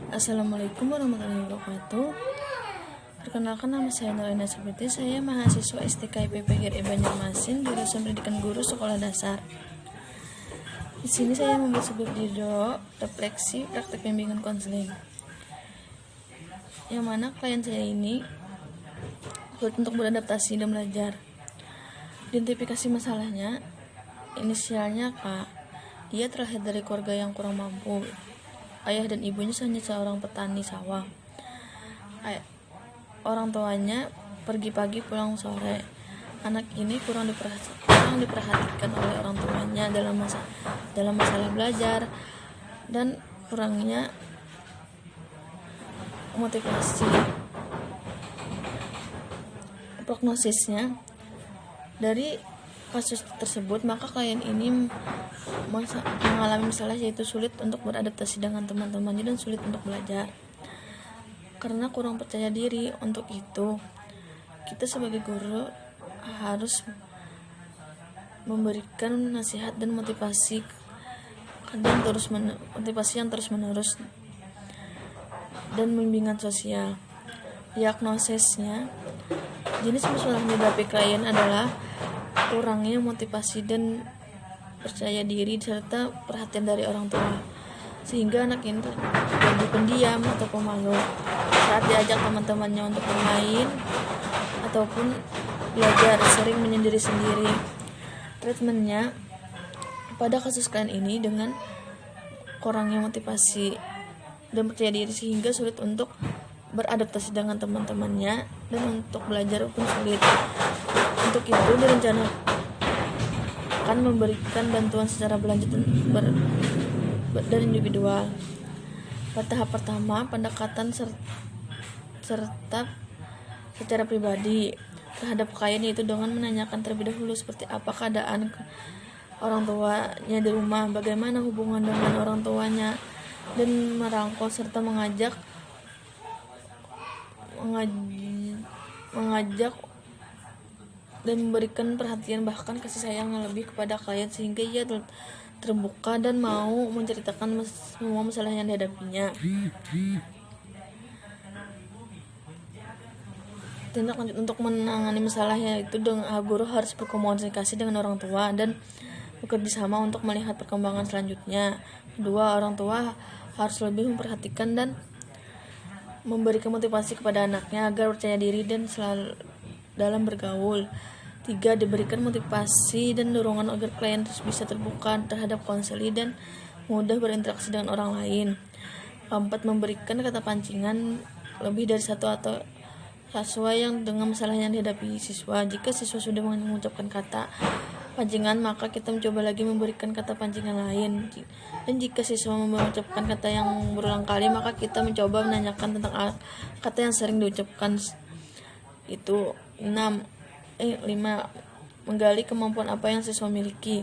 Assalamualaikum warahmatullahi wabarakatuh. Perkenalkan, nama saya Nurina Sabiti. Saya mahasiswa STK IPP Banjarmasin, jurusan Pendidikan Guru Sekolah Dasar. Di sini saya membuat sebuah video refleksi praktek bimbingan konseling, yang mana klien saya ini sulit untuk beradaptasi dan belajar. Identifikasi masalahnya, inisialnya K. Dia terlahir dari keluarga yang kurang mampu. Ayah dan ibunya hanya seorang petani sawah. Orang tuanya pergi pagi pulang sore. Anak ini kurang diperhatikan oleh orang tuanya dalam masalah belajar dan kurangnya motivasi. Prognosisnya, dari kasus tersebut, maka klien ini mengalami masalah, yaitu sulit untuk beradaptasi dengan teman-temannya dan sulit untuk belajar karena kurang percaya diri. Untuk itu, kita sebagai guru harus memberikan nasihat dan motivasi yang terus menerus dan bimbingan sosial. Diagnosisnya, jenis masalah yang dihadapi klien adalah kurangnya motivasi dan percaya diri serta perhatian dari orang tua, sehingga anak ini jadi pendiam atau pemalu saat diajak teman-temannya untuk bermain ataupun belajar, sering menyendiri sendiri. Treatmentnya pada kasus klien ini dengan kurangnya motivasi dan percaya diri sehingga sulit untuk beradaptasi dengan teman-temannya dan untuk belajar pun sulit. Untuk itu direncanakan memberikan bantuan secara berlanjut dan individual. Pada tahap pertama, pendekatan serta secara pribadi terhadap klien, yaitu dengan menanyakan terlebih dahulu seperti apa keadaan orang tuanya di rumah, bagaimana hubungan dengan orang tuanya, dan merangkul serta mengajak dan memberikan perhatian bahkan kasih sayang yang lebih kepada klien sehingga ia terbuka dan mau menceritakan semua masalah yang dihadapinya. Tindak lanjut untuk menangani masalahnya itu guru harus berkomunikasi dengan orang tua dan bekerja sama untuk melihat perkembangan selanjutnya. Kedua, orang tua harus lebih memperhatikan dan memberikan motivasi kepada anaknya agar percaya diri dan selalu dalam bergaul. 3. Diberikan motivasi dan dorongan agar klien bisa terbuka terhadap konseling dan mudah berinteraksi dengan orang lain. 4. Memberikan kata pancingan lebih dari satu atau sesuai yang dengan masalah yang dihadapi siswa. Jika siswa sudah mengucapkan kata pancingan, maka kita mencoba lagi memberikan kata pancingan lain. Dan jika siswa mengucapkan kata yang berulang kali, maka kita mencoba menanyakan tentang kata yang sering diucapkan itu. 5. Menggali kemampuan apa yang siswa miliki.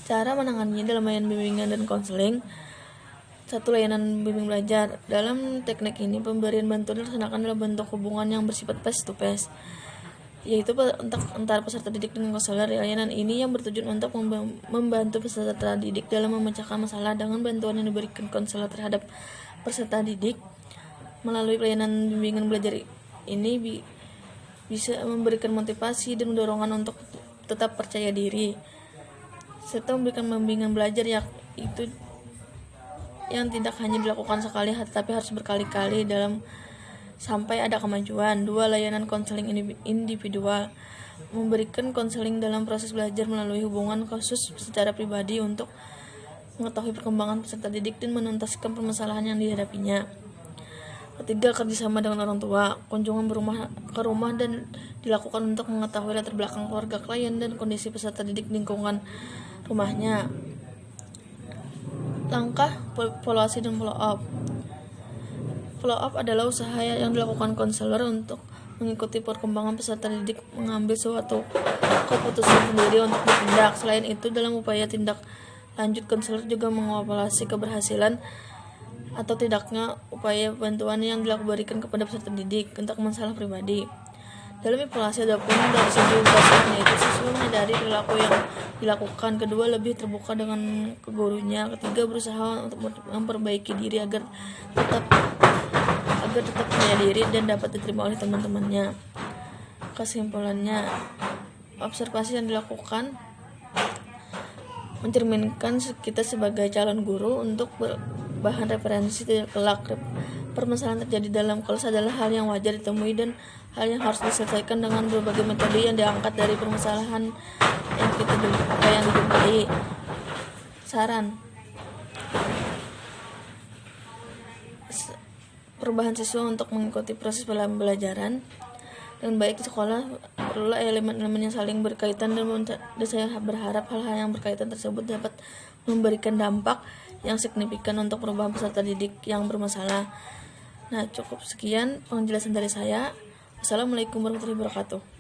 Cara menanganinya dalam layanan bimbingan dan konseling. 1. Layanan bimbing belajar. Dalam teknik ini, pemberian bantuan dilaksanakan dalam bentuk hubungan yang bersifat face to face, yaitu antara peserta didik dan konselor. Layanan ini yang bertujuan untuk membantu peserta didik dalam memecahkan masalah dengan bantuan yang diberikan konselor terhadap peserta didik. Melalui pelayanan bimbingan belajar ini bisa memberikan motivasi dan dorongan untuk tetap percaya diri, serta memberikan bimbingan belajar itu yang tidak hanya dilakukan sekali tetapi harus berkali-kali sampai ada kemajuan. 2. Layanan konseling individual. Memberikan konseling dalam proses belajar melalui hubungan khusus secara pribadi untuk mengetahui perkembangan peserta didik dan menuntaskan permasalahan yang dihadapinya. 3. Kerjasama dengan orang tua. Kunjungan ke rumah dan dilakukan untuk mengetahui latar belakang keluarga klien dan kondisi peserta didik lingkungan rumahnya. Langkah evaluasi dan follow up. Follow up adalah usaha yang dilakukan konselor untuk mengikuti perkembangan peserta didik mengambil suatu keputusan sendiri untuk bertindak. Selain itu, dalam upaya tindak lanjut, konselor juga mengevaluasi keberhasilan atau tidaknya upaya bantuan yang diberikan kepada peserta didik untuk masalah pribadi. Dalam evaluasi ada pun dari segi basic, yaitu siswa menyadari perilaku yang dilakukan, kedua lebih terbuka dengan ke gurunya, ketiga berusaha untuk memperbaiki diri agar tetap percaya diri dan dapat diterima oleh teman-temannya. Kesimpulannya, observasi yang dilakukan mencerminkan kita sebagai calon guru untuk bahan referensi kelak. Permasalahan terjadi dalam kelas adalah hal yang wajar ditemui dan hal yang harus diselesaikan dengan berbagai metode yang diangkat dari permasalahan yang dijumpai. Saran: perubahan siswa untuk mengikuti proses pembelajaran dengan baik di sekolah perlulah elemen-elemen yang saling berkaitan, dan saya berharap hal-hal yang berkaitan tersebut dapat memberikan dampak yang signifikan untuk perubahan peserta didik yang bermasalah. Nah, cukup sekian penjelasan dari saya. Wassalamualaikum warahmatullahi wabarakatuh.